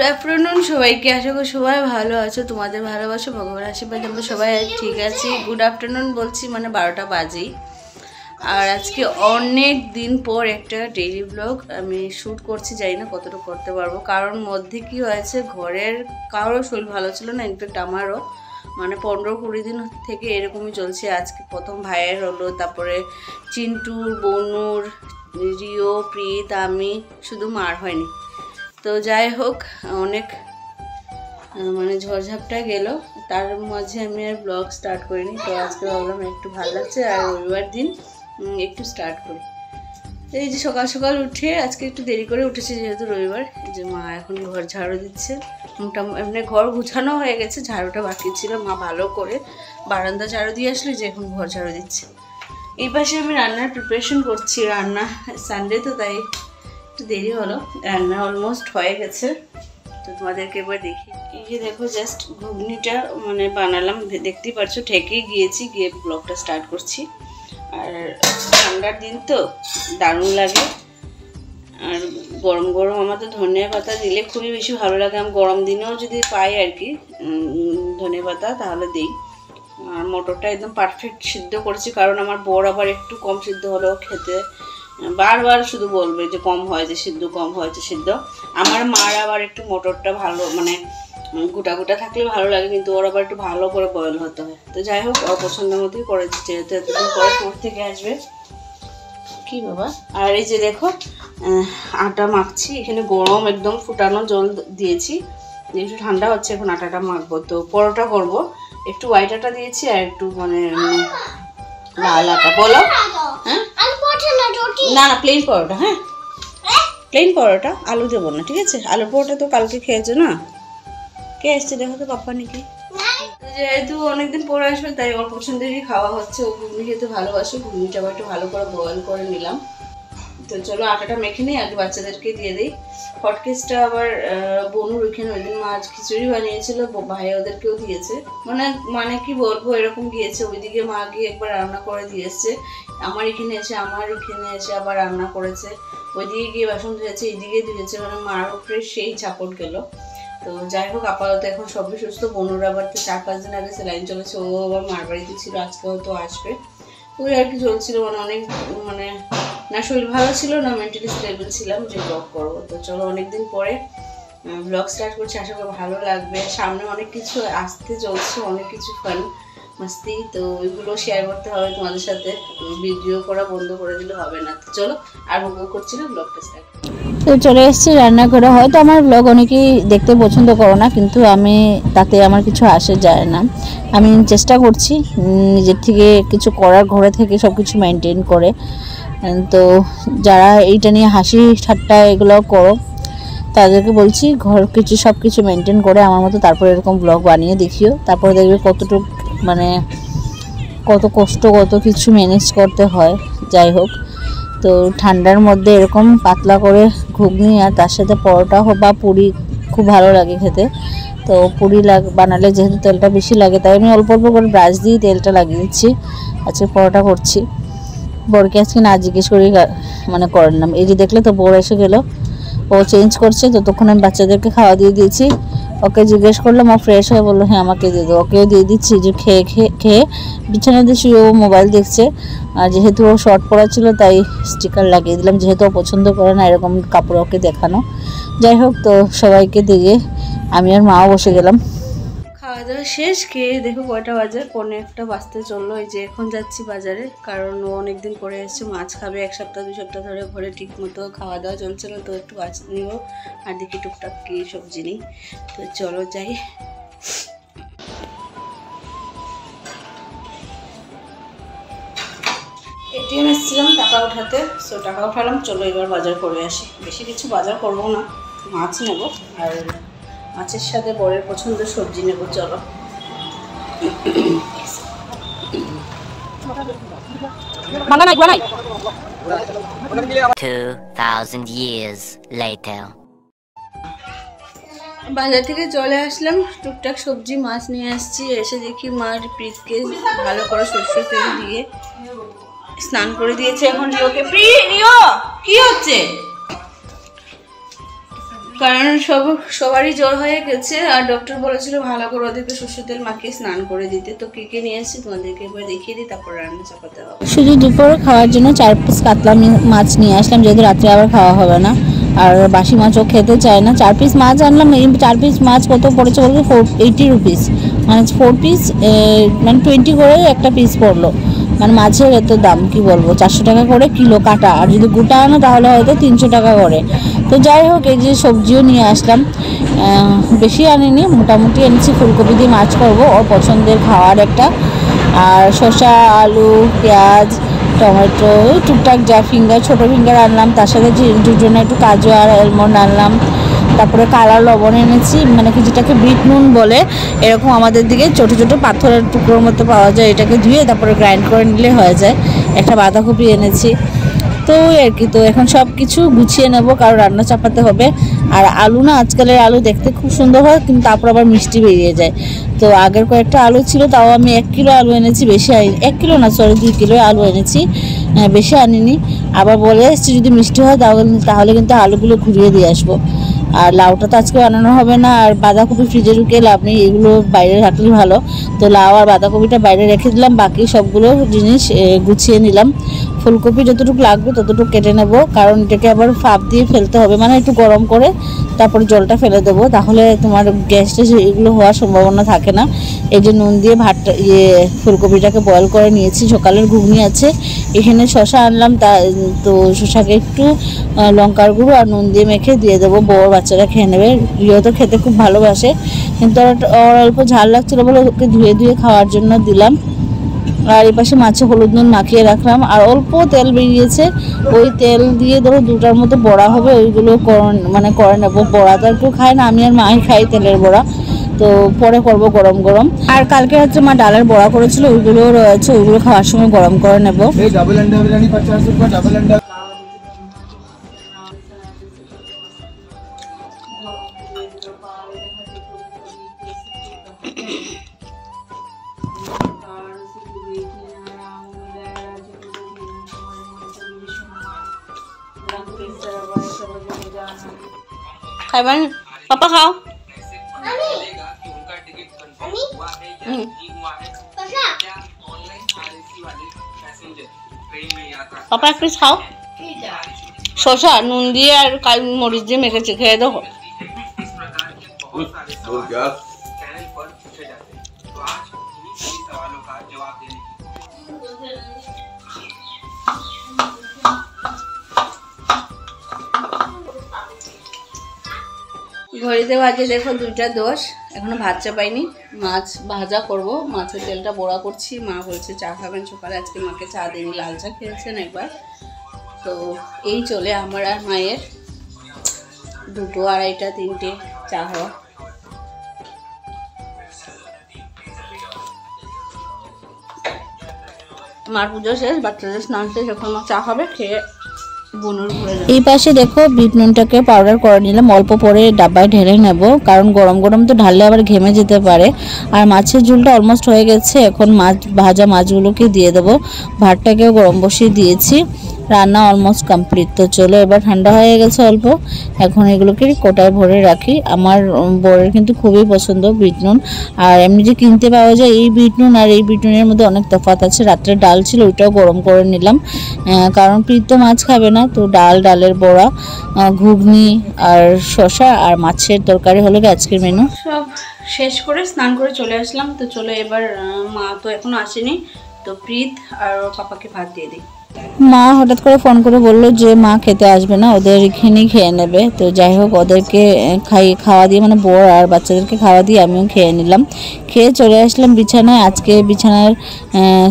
Good afternoon সবাইকে, আশা করি সবাই ভালো আছো। তোমাদের ভালোবাসো, ভগবান আশীর্বাদ আমরা সবাই ঠিক আছি। গুড আফটারনুন বলছি মানে 12টা বাজেই। আর আজকে অনেক দিন পর একটা ডেইলি ব্লগ আমি শ্যুট করছি, জানি না কতটুকু করতে পারবো, কারণ মধ্যে কি হয়েছে ঘরের কারোর শরীর ভালো ছিল না, ইনফ্যাক্ট আমারও মানে 15-20 দিন থেকে এরকমই চলছে। আজকে প্রথম ভাইয়ের হলো, তারপরে চিন্টুর, বনুর, রিও, প্রীত, আমি, শুধু মার হয়নি। তো যাই হোক, অনেক মানে ঝড়ঝাপটা গেল, তার মাঝে আমি আর ব্লগ স্টার্ট করিনি। তো আজকে ভাবলাম একটু ভালো লাগছে আর রবিবার দিন একটু স্টার্ট করি। এই যে সকাল সকাল উঠে আজকে একটু দেরি করে উঠেছি যেহেতু রবিবার। এই যে মা এখন ঘর ঝাড়ু দিচ্ছে, মোটামুটি এমনি ঘর গুছানো হয়ে গেছে, ঝাড়ুটা বাকি ছিল। মা ভালো করে বারান্দা ঝাড়ু দিয়ে আসলে যে এখন ঘর ঝাড়ু দিচ্ছে। এই পাশে আমি রান্নার প্রিপারেশন করছি, রান্না সানডে তো তাই একটু দেরি হলো, রান্না অলমোস্ট হয়ে গেছে। তো তোমাদেরকে এবার দেখি। এই যে দেখো জাস্ট ঘুগনিটা মানে বানালাম, দেখতেই পাচ্ছ, ঠেকেই গিয়েছি, গিয়ে ব্লগটা স্টার্ট করছি। আর ঠান্ডার দিন তো দারুণ লাগে, আর গরম গরম আমার তো ধনিয়া পাতা দিলে খুবই বেশি ভালো লাগে। আমি গরম দিনেও যদি পাই আর কি ধনিয়া পাতা তাহলে দিই। আর মটরটা একদম পারফেক্ট সিদ্ধ করেছি, কারণ আমার বর আবার একটু কম সিদ্ধ হলেও খেতে বারবার শুধু বলবে যে কম হয়েছে সিদ্ধ, কম হয়েছে সিদ্ধ। আমার মার আবার একটু মটরটা ভালো মানে গোটা গোটা থাকলে ভালো লাগে, কিন্তু ওর আবার একটু ভালো করে বয়েল হতে হয়। তো যাই হোক, ওর পছন্দের মতোই করেছি, যেহেতু এতদিন পরে কোর্ট থেকে আসবে। কি বাবা, আর এই যে দেখো আটা মাখছি, এখানে গরম একদম ফুটানো জল দিয়েছি, একটু ঠান্ডা হচ্ছে, এখন আটাটা মাখবো। তো পরোটা করবো, একটু হোয়াইট আটা দিয়েছি আর একটু মানে লাল আটা। বলো। হ্যাঁ না না, প্লেন পরোটা। হ্যাঁ প্লেন পরোটা, আলু দেবো না, ঠিক আছে? আলু পরোটা তো কালকে খেয়েছো না? কে এসছে দেখো তো, পাপ্পা নাকি? যেহেতু অনেকদিন পরে আসবে তাই ওর পছন্দেরই খাওয়া হচ্ছে। ও ঘুগনি খেতে ভালোবাসে, ঘুগনিটা আবার একটু ভালো করে বয়েল করে নিলাম। তো চলো আটাটা মেখে নিই, আগে বাচ্চাদেরকে দিয়ে দিই। হটকেসটা আবার বনুর ওইখানে ওই দিন মাছ খিচুড়ি বানিয়েছিল, ভাই ওদেরকেও দিয়েছে। মানে কি বলবো, এরকম গিয়েছে, ওইদিকে মা গিয়ে একবার রান্না করে দিয়ে এসছে, আমার এখানে এসে আবার রান্না করেছে, ওইদিকে গিয়ে বাসন ধুয়েছে, এইদিকে ধুয়েছে, মানে মার উপরে সেই চাপট গেল। তো যাই হোক, আপাতত এখন সবই সুস্থ। বনুর আবার তো 4-5 দিন আগে স্যালাইন চলেছে, ও আবার মার বাড়িতে ছিল, আজকে হয়তো আসবে। ওই আর কি চলছিল, মানে অনেক মানে না শরীর ভালো ছিল না মেন্টালি স্টেবল ছিলাম যে ব্লগ করবো। তো চলো অনেকদিন পরে ব্লগ স্টার্ট করছি, আশা করি ভালো লাগবে। সামনে অনেক কিছু আসতে চলছে, অনেক কিছু ফান মাস্তি, তো ওইগুলো শেয়ার করতে হবে তোমাদের সাথে, ভিডিও করা বন্ধ করে দিলে হবে না। তো চলো আর বকবক করছি না, ব্লগটা স্টার্ট। তো চলে এসেছি রান্না করে। হয়তো আমার ব্লগ অনেকেই দেখতে পছন্দ করো না, কিন্তু আমি তাতে আমার কিছু আসে যায় না। আমি চেষ্টা করছি নিজের থেকে কিছু করার, ঘরে থেকে সব কিছু মেনটেন করে। তো যারা এইটা নিয়ে হাসি ঠাট্টা এগুলো করো তাদেরকে বলছি ঘর কিছু সব কিছু মেনটেন করে আমার মতো তারপর এরকম ব্লগ বানিয়ে দেখিও, তারপরে দেখবে কতটুকু মানে কত কষ্ট, কত কিছু ম্যানেজ করতে হয়। যাই হোক, তো ঠান্ডার মধ্যে এরকম পাতলা করে ঘুগনি আর তার সাথে পরোটা বা পুরি খুব ভালো লাগে খেতে। তো পুরি বানালে যেহেতু তেলটা বেশি লাগে, তাই আমি অল্প অল্প করে ব্রাশ দিয়ে তেলটা লাগিয়ে দিচ্ছি। আজকে পরোটা করছি, বরকে আজকে না জিজ্ঞেস করেই মানে করে নিলাম। এই যে দেখলে তো বর এসে গেল, ও চেঞ্জ করছে, ততক্ষণ আমি বাচ্চাদেরকে খাওয়া দিয়ে দিয়েছি। ওকে জিজ্ঞেস করলাম, ও ফ্রেশ হয়ে বললো হ্যাঁ আমাকে দিয়ে দেবো, ওকেও দিয়ে দিচ্ছি। যে খেয়ে বিছানাতে শুয়ে ও মোবাইল দেখছে, আর যেহেতু ও শর্ট পরা ছিল তাই স্টিকার লাগিয়ে দিলাম, যেহেতু ও পছন্দ করে না এরকম কাপড় ওকে দেখানো। যাই হোক, তো সবাইকে দিয়ে আমি আর মাও বসে গেলাম। খাওয়া দাওয়া শেষ, খেয়ে দেখো কয়টা বাজে, 1:45 বাজতে চললো। এই যে এখন যাচ্ছি বাজারে, কারণ ও অনেকদিন পরে এসছে, মাছ খাবে। 1 সপ্তাহ 2 সপ্তাহ ধরে ঘরে ঠিক মতো খাওয়া দাওয়া চলছিল, তো একটু মাছ নিব আর দেখি টুকটাক কি সবজি নিই। তো চলো যাই। এটিএম এসেছিলাম টাকা উঠাতে, সো টাকা উঠালাম। চলো এবার বাজার করে আসি। বেশি কিছু বাজার করবো না, মাছ নেব আর মাছের সাথে বরের পছন্দের সবজি নেব। চলো 2000 years later. বাজার থেকে চলে আসলাম, টুকটাক সবজি মাছ নিয়ে আসছি। এসে দেখি মার প্রীতকে ভালো করে সরষের তেল দিয়ে স্নান করে দিয়েছে। এখন রিওকে, রিও কি হচ্ছে? কারণ সবারই জ্বর হয়ে গেছে, আর ডক্টর বলেছিল ভালো করে ওদেরকে সরষের তেল মাখিয়ে স্নান করে দিতে। তো কে নিয়ে এসেছি তোমাদেরকে এবার দেখিয়ে দিই, তারপর রান্না চাপাতে হবে। শুধু দুপুরে খাওয়ার জন্য 4 পিস কাতলা মাছ নিয়ে আসলাম, যেহেতু রাত্রে আবার খাওয়া হবে না, আর বাসি মাছও খেতে চায় না। 4 পিস মাছ আনলাম। এই 4 পিস মাছ কত পড়েছে বলতে 480 রুপিস, মানে 4 পিস মানে 20 করে একটা পিস পড়লো। মানে মাছের এত দাম কি বলবো, 400 টাকা করে কিলো কাটা, আর যদি গোটা আনো তাহলে হয়তো 300 টাকা করে। তো যাই হোক, এই যে সবজিও নিয়ে আসলাম, বেশি আনিনি, মোটামুটি এনেছি। ফুলকপি দিয়ে মাছ করবো, ওর পছন্দের খাওয়ার একটা। আর শসা, আলু, পেঁয়াজ, টমেটো, টুকটাক যা ফিঙ্গার, ছোটো ফিঙ্গার আনলাম। তার সাথে দুজনে একটু কাজু আর আলমন্ড আনলাম। তারপরে কালা লবণ এনেছি, মানে কি যেটাকে বিট নুন বলে, এরকম আমাদের দিকে ছোটো ছোটো পাথরের টুকরোর মতো পাওয়া যায়। এটাকে ধুয়ে তারপরে গ্রাইন্ড করে নিলে হয়ে যায়। একটা বাঁধাকপি এনেছি। তো আর কি, তো এখন সব কিছু গুছিয়ে নেব, কারণ রান্না চাপাতে হবে। আর আলু না, আজকালের আলু দেখতে খুব সুন্দর হয়, কিন্তু তারপর আবার মিষ্টি বেরিয়ে যায়। তো আগের কয়েকটা আলু ছিল, তাও আমি 1 কিলো আলু এনেছি, বেশি 1 কিলো না, সরি 2 কিলো আলু এনেছি, বেশি আনিনি। আবার বলে এসেছি যদি মিষ্টি হয় তাহলে কিন্তু আলুগুলো ঘুরিয়ে দিয়ে আসবো। আর লাউটা তো আজকে বানানো হবে না, আর বাঁধাকপি ফ্রিজে ঢুকিয়ে লাভ নেই, এগুলো বাইরে রাখলেই ভালো। তো লাউ আর বাঁধাকপিটা বাইরে রেখে দিলাম, বাকি সবগুলো জিনিস গুছিয়ে নিলাম। ফুলকপি যতটুকু লাগবে ততটুকু কেটে নেব, কারণ এটাকে আবার ফাঁপ দিয়ে ফেলতে হবে, মানে একটু গরম করে তারপরে জলটা ফেলে দেবো, তাহলে তোমার গ্যাসটা এগুলো হওয়ার সম্ভাবনা থাকে না। এই যে নুন দিয়ে ভাতটা ফুলকপিটাকে বয়েল করে নিয়েছি, সকালের ঘুগনি আছে। এখানে শসা আনলাম, তো শসাকে একটু লঙ্কার গুঁড়ো আর নুন দিয়ে মেখে দিয়ে দেবো, বড় বাচ্চারা খেয়ে নেবে। রিও তো খেতে খুব ভালোবাসে, কিন্তু ওর অল্প ঝাল লাগছিলো বলে ওকে ধুয়ে খাওয়ার জন্য দিলাম। আর এই পাশে মাছে হলুদ নুন মাখিয়ে রাখলাম, আর অল্প তেল বেরিয়েছে, ওই তেল দিয়ে ধরো 2টার মতো বড়া হবে, ওইগুলো করে নেবো। বড়া তো একটু খাই না, আমি আর মাই খাই তেলের বড়া, তো পরে করব গরম গরম। আর কালকে হচ্ছে মা ডালের বড়া করেছিল, ওইগুলো রয়েছে, ওইগুলো খাওয়ার সময় গরম করে নেবো। খাইবেন পাপা, খাও। পাপা এক পিস খাও। শসা নুন দিয়ে আর কাল মরিচ দিয়ে মেখেছে, খেয়ে দেখো। ঘড়িতে বাজে দেখো 2:10, এখনো ভাত চাপাইনি। মাছ ভাজা করব, মাছের তেলটা বড়া করছি। মা বলছে চা খাবেন সকালে, আজকে মাকে চা দিইনি, লাল চা খেয়েছেন একবার। তো এই চলে আমার আর মায়ের 2, 2:30, 3টে চা হওয়া। মার পুজো শেষ, বাচ্চাদের স্নান শেষ, এখন মা চা হবে, খেয়ে এই পাশে দেখো বিট নুনটাকে পাউডার করে নিলাম, অল্প পরে ডাব্বায় ঢেলে নেব, কারণ গরম গরম তো ঢাললে আবার ঘেমে যেতে পারে। আর মাছের ঝোলটা অলমোস্ট হয়ে গেছে, এখন ভাজা মাছগুলোকে দিয়ে দেবো। ভাতটাকেও গরম বসিয়ে দিয়েছি, রান্না অলমোস্ট কমপ্লিট। তো চলো, এবার ঠান্ডা হয়ে গেছে অল্প, এখন এগুলোকে কোটায় ভরে রাখি। আমার বরের কিন্তু খুবই পছন্দ বিট নুন, আর এমনি যে কিনতে পাওয়া যায় এই বিট নুন আর এই বিট নুনের মধ্যে অনেক তফাৎ আছে। রাত্রে ডাল ছিল, ওইটাও গরম করে নিলাম, কারণ প্রীত তো মাছ খাবে না। তো ডালের বড়া, ঘুগনি আর শসা আর মাছের তরকারি হলো আজকের মেনু। সব শেষ করে স্নান করে চলে আসলাম। তো চলো এবার, মা তো এখনো আসেনি, তো প্রীত আর পাপাকে ভাত দিয়ে দিই। মা হঠাৎ করে ফোন করে বললো যে মা খেতে আসবে না, ওদের এখানেই খেয়ে নেবে। তো যাই হোক, ওদেরকে খাওয়া দিয়ে, মানে বর আর বাচ্চাদেরকে খাওয়া দিয়ে আমিও খেয়ে নিলাম। খেয়ে চলে আসলাম বিছানায়। আজকে বিছানার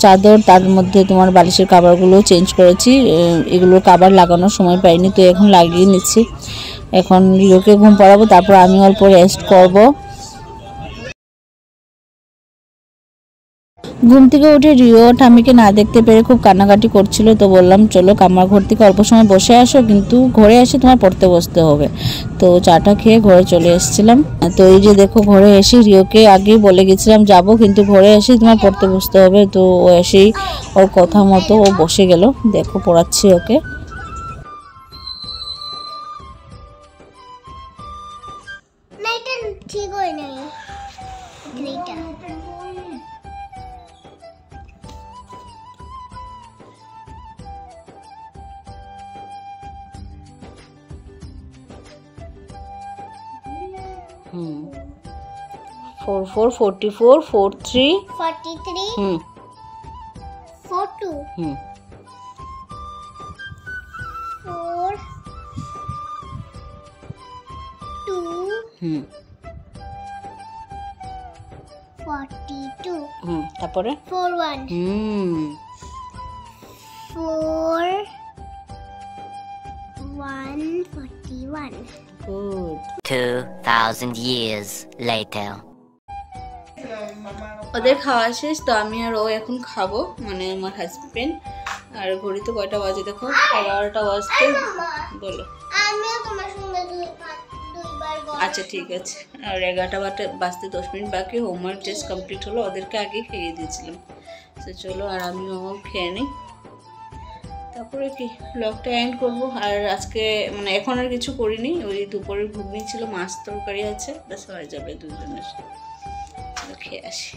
চাদর, তার মধ্যে তোমার বালিশের কাভারগুলো চেঞ্জ করেছি, এগুলোর কাভার লাগানোর সময় পাইনি, তো এখন লাগিয়ে নিচ্ছি। এখন রিওকে ঘুম পাড়াবো, তারপর আমি অল্প রেস্ট করব। ঘুম থেকে উঠে রিও ঠামিকে না দেখতে পেরে খুব কান্নাকাটি করছিল। তো বললাম চলো কামার ঘর থেকে অল্প সময় বসে আসো, কিন্তু ঘরে এসে তোমার পড়তে বসতে হবে। তো চাটা খেয়ে ঘরে চলে এসেছিলাম। তো এই যে দেখো, ঘরে এসে রিওকে আগেই বলে গেছিলাম যাব, কিন্তু ঘরে এসে তোমার পড়তে বসতে হবে। তো ও এসেই ওর কথা মতো ও বসে গেল। দেখো পড়াচ্ছি ওকে। 4 4 44 4 3 43 হুম 42 হুম 4 2 হুম 42 তারপরে 41 হুম 4 141 গুড 2,000 years later. ওদের খাওয়া শেষ তো আমি আর ও এখন খাবো, মানে আমার হাজবেন্ড। আর ঘড়িতে কয়টা বাজে দেখো, 11টা বাজতে বলো। আমিও তোমার সঙ্গে দুইবার আচ্ছা ঠিক আছে। আর 11টা বাজতে 10 মিনিট বাকি। হোমওয়ার্ক জাস্ট কমপ্লিট হলো, ওদেরকে আগে খেয়ে দিয়েছিলাম। তো চলো আর আমি হোমওয়ার্ক খেয়ে নিই, তারপরে কি ব্লগটা এন্ড করবো। আর আজকে মানে এখন আর কিছু করিনি, ওই দুপুরের ঘুগনি ছিল, মাছ তরকারি আছে, ব্যাস হয়ে যাবে দুজনের। চলো খেয়ে আসি।